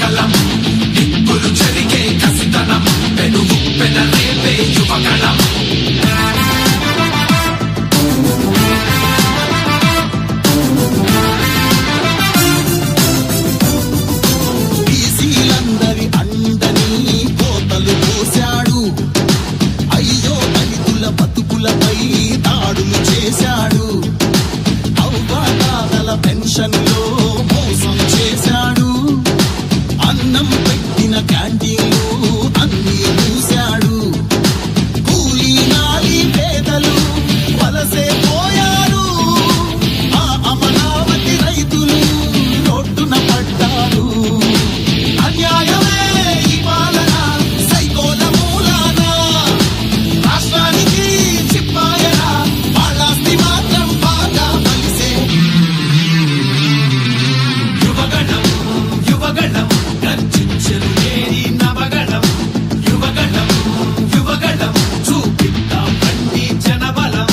యువగలం నిప్పులు చెరిగే కసితనం పెనుగు పెనరేపే యువగలం బీసీలందరి అండని కోతలు పోశాడు. అయ్యో దళితుల బతుకులపై దాడులు చేశాడు. అవ్వాతాతల పెన్షన్లో మోసం చేశాడు. అన్నం పెట్టిన క్యాంటీన్లు అన్నీ మూశాడు. కూలీ నాలి పేదలు వలసే పోయారు. ఆ అమరావతి రైతులు రోడ్డున పడ్డారు. అన్యాయమే ఈ పాలన సైకోల మూలాన రాష్ట్రానికి చిప్పాయన వాళ్ళాస్తి మాత్రం బాగా కలిసే. యువగణం యువగణం గర్జించెను నేరి నవగణం యువగణం యువగణం చూపిద్దాం రండి జనబలం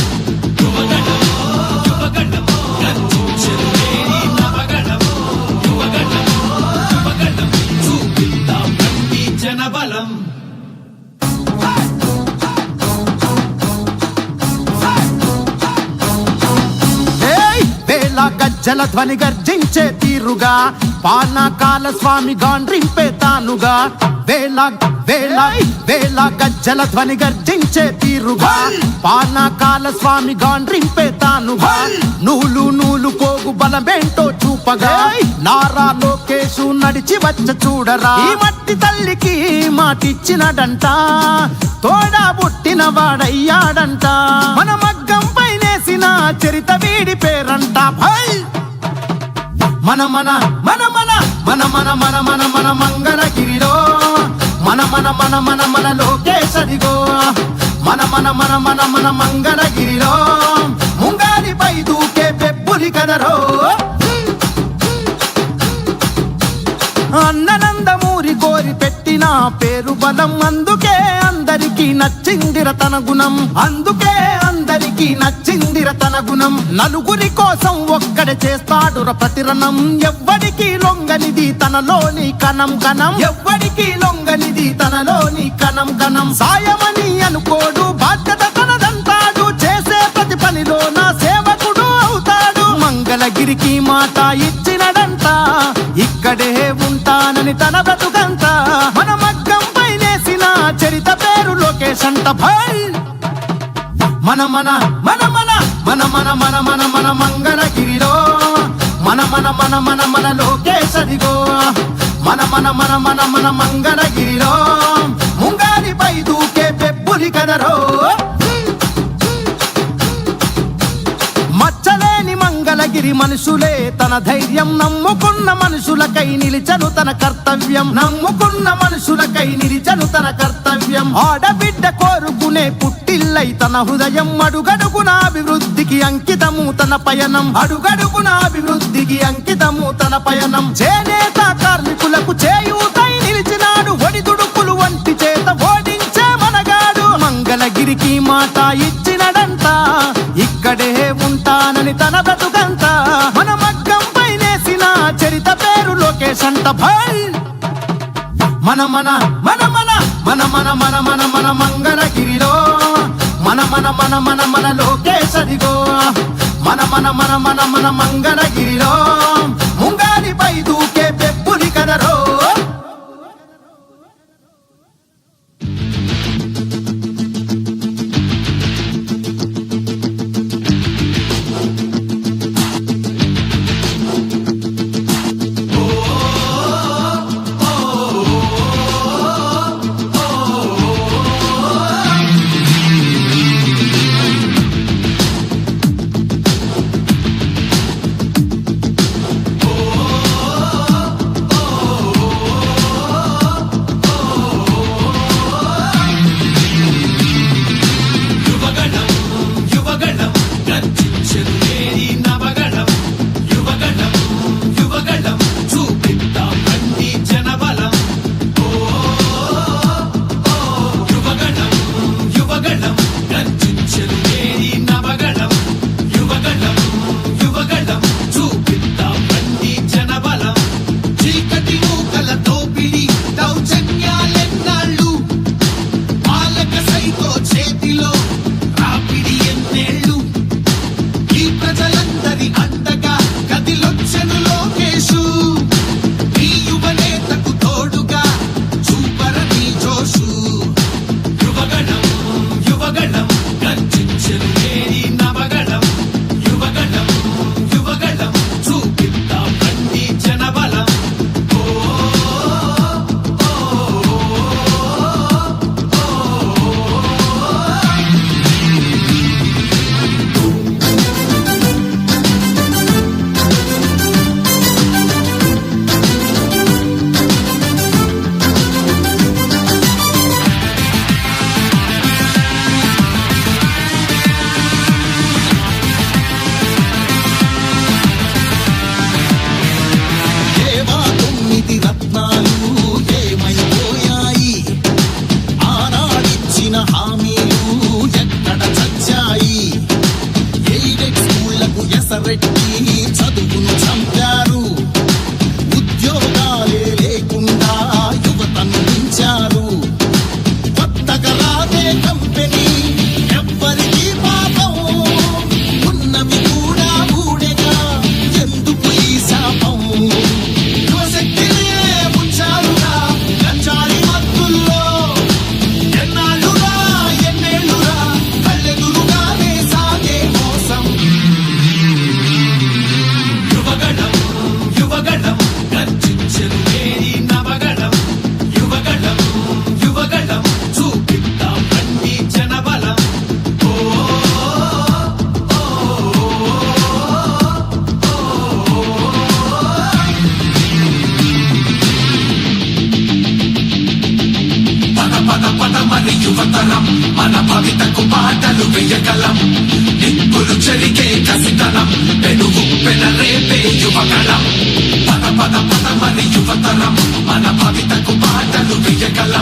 యువగణం యువగణం గర్జించెను నేరి నవగణం యువగణం యువగణం చూపిద్దాం రండి జనబలం వేల గజ్జల ధ్వని గర్జించే తీరుగా పాలకాల స్వామి గాండ్రింపే తానుగా వేల వేల వేల గజ్జల ధ్వని గర్జించే తీరుగా పాలకాల స్వామి గాండ్రింపే తానుగా నూలు నూలు పోగు బలమేంటో చూపగా నారా లోకేశు నడిచి వచ్చ చూడరా. ఈ మట్టి తల్లికి మాటిచ్చినడంట తోడా పుట్టిన వాడయ్యాడంట. మన మగ్గం పైనేసిన చరిత వీడి పేరంట. మన మన మన మన మన మన మన మన మన మంగళగిరిలో మన మన మన మన మన లోకేశడిగో మన మన మన మన మన మంగళగిరిలో ముంగారిపై దూకే పెప్పులి కదరో. అన్ననందమూరి కోరి పెట్టిన పేరు బలం అందుకే అందరికీ నచ్చిందిర తన గుణం. అందుకే అందరికీ నచ్చిందిర తన గుణం. నలుగురి కోసం ఒక్కడే చేస్తాడుర ప్రతిరణం. ఎవ్వడికి లొంగనిది తనలోని కణం కణం. ఎవ్వడికి లొంగనిది తనలోని కణం కణం. సాయమని అనుకోడు బాధ్యత తనదంటాడు. చేసే ప్రతి పనిలో నా సేవకుడు అవుతాడు. మంగళగిరికి మాట ఇచ్చినడంట ఇక్కడే ఉంటానని తన బ్రతుకంతా. మన మగ్గం పైనేసిన చరిత పేరు లోకేశ్ అంట. మన మన మన మన మన మన మన మన మన మంగళగిరిలో మన మన మన మన మన లోకేశడిగో మన మన మన మన మన మంగళగిరిలో ముంగారిపై దూకే పెప్పులి కదరో. మచ్చలేని మంగళగిరి మనుషులే తన ధైర్యం. నమ్ముకున్న మనుషులకై నిలిచను తన కర్తవ్యం. నమ్ముకున్న మనుషులకై నిలిచను తన కర్తవ్యం. ఆడబిడ్డ కోరుకునే పుట్టిల్లై తన హృదయం. అడుగడుగున అభివృద్ధికి అంకితము తన పయనం. అడుగడుగున అభివృద్ధికి అంకితము తన పయనం. చేనేత కార్మికులకు చేయూతై నిలిచినాడు. ఒడిదుడుకులు వంటి చేత ఓడించే మనగాడు. మంగళగిరికి మాట ఇచ్చినడంట ఇక్కడే ఉంటానని తన బ్రతుకంతా. మన మగ్గం పైనేసిన చరిత పేరు లోకేశ్ అంట. మన మన మన మన మన మన మన మన మన మంగళగిరిలో మన మన మన మన మన లోకేశడిగో మన మన మన మన మన మంగళగిరిలో ముంగారిపై దూకే పెప్పులి కదరో. పెట్టి చదువును చంపారు. ఉద్యోగాలే లేకుండా యువతను మించారు. కొత్తగా రాదే కంపెనీ ఎవ్వరికీ పాపం, ఉన్నవి కూడా ఊడెగా ఎందుకు ఈ శాపం. యువశక్తినే ముంచారుగా గంజాయి మత్తుల్లో, ఎన్నాళ్ళురా ఎన్నేళ్ళురా కళ్ళెదురుగానే సాగే మోసం. యువగళం యువగళం గర్జించెను మేరీ నవగళం. యువగళం యువగళం చూపిద్దాం రండి జనబలం. పద పద పద మరి యువతరం, మన భవితకు బాటలు వేయగలం. నిప్పులు చెరిగే కసితనం, పెనుగు పెనరేపే యువగళం. పద పద పద మరి యువతరం, మన భవితకు బాటలు వేయగలం.